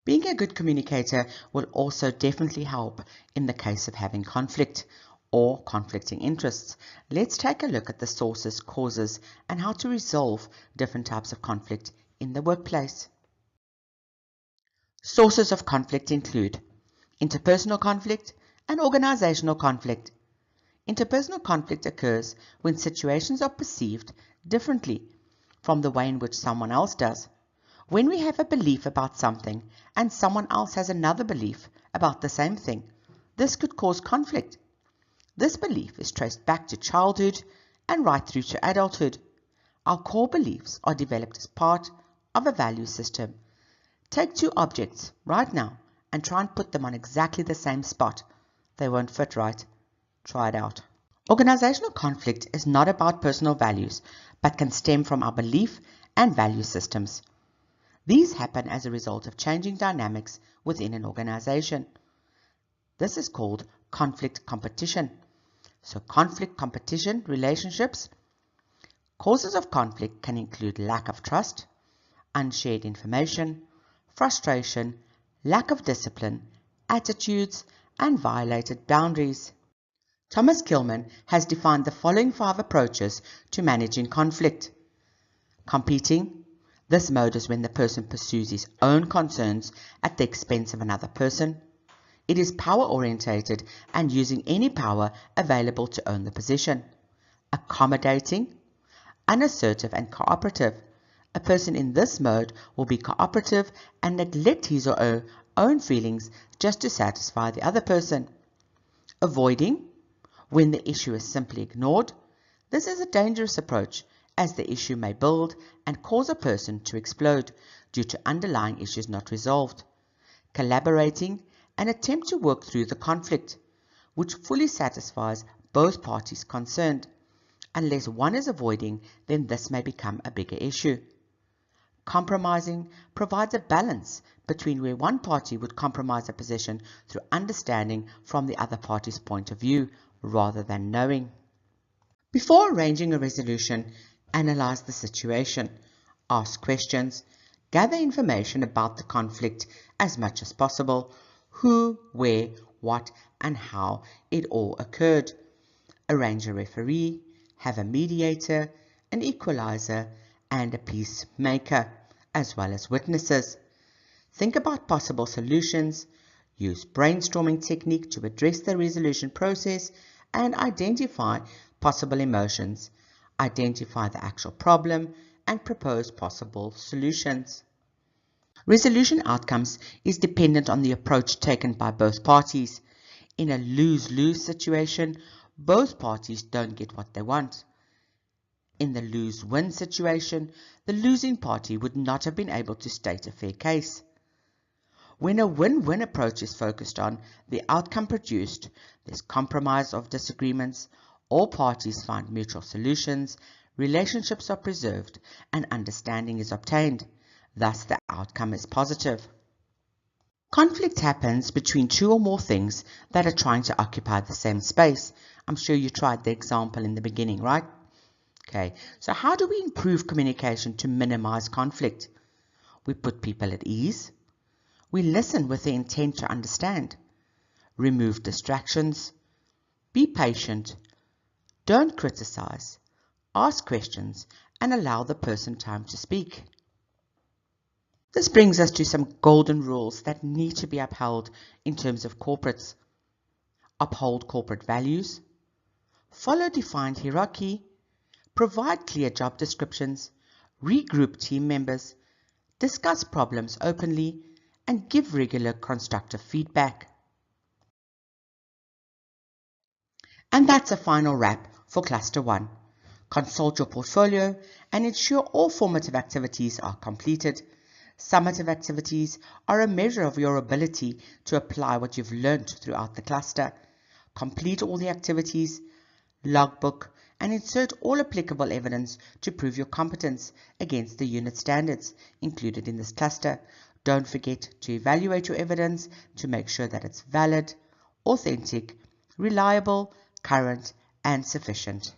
Being a good communicator will also definitely help in the case of having conflict or conflicting interests. Let's take a look at the sources, causes, and how to resolve different types of conflict in the workplace. Sources of conflict include interpersonal conflict and organizational conflict. Interpersonal conflict occurs when situations are perceived differently from the way in which someone else does. When we have a belief about something and someone else has another belief about the same thing, this could cause conflict. This belief is traced back to childhood and right through to adulthood. Our core beliefs are developed as part of a value system. Take two objects right now and try and put them on exactly the same spot. They won't fit right. Try it out. Organizational conflict is not about personal values, but can stem from our belief and value systems. These happen as a result of changing dynamics within an organization. This is called conflict competition. So conflict competition relationships. Causes of conflict can include lack of trust, unshared information, frustration, lack of discipline, attitudes, and violated boundaries. Thomas Kilmann has defined the following 5 approaches to managing conflict. Competing. This mode is when the person pursues his own concerns at the expense of another person. It is power-orientated and using any power available to own the position. Accommodating. Unassertive and cooperative. A person in this mode will be cooperative and neglect his or her own feelings just to satisfy the other person. Avoiding. When the issue is simply ignored. This is a dangerous approach as the issue may build and cause a person to explode due to underlying issues not resolved. Collaborating. An attempt to work through the conflict, which fully satisfies both parties concerned. Unless one is avoiding, then this may become a bigger issue. Compromising provides a balance between where one party would compromise a position through understanding from the other party's point of view rather than knowing. Before arranging a resolution, analyze the situation, ask questions, gather information about the conflict as much as possible, who, where, what, and how it all occurred. Arrange a referee, have a mediator, an equalizer, and a peacemaker, as well as witnesses. Think about possible solutions, use brainstorming technique to address the resolution process, and identify possible emotions. Identify the actual problem and propose possible solutions. Resolution outcomes is dependent on the approach taken by both parties. In a lose-lose situation, both parties don't get what they want. In the lose-win situation, the losing party would not have been able to state a fair case. When a win-win approach is focused on the outcome produced, there's compromise of disagreements, all parties find mutual solutions, relationships are preserved, and understanding is obtained. Thus, the outcome is positive. Conflict happens between two or more things that are trying to occupy the same space. I'm sure you tried the example in the beginning, right? Okay, so how do we improve communication to minimize conflict? We put people at ease. We listen with the intent to understand. Remove distractions. Be patient. Don't criticize. Ask questions and allow the person time to speak. This brings us to some golden rules that need to be upheld in terms of corporates. Uphold corporate values. Follow defined hierarchy. Provide clear job descriptions. Regroup team members. Discuss problems openly. And give regular constructive feedback. And that's a final wrap for Cluster 1. Consult your portfolio and ensure all formative activities are completed. Summative activities are a measure of your ability to apply what you've learned throughout the cluster. Complete all the activities, logbook, and insert all applicable evidence to prove your competence against the unit standards included in this cluster. Don't forget to evaluate your evidence to make sure that it's valid, authentic, reliable, current, and sufficient.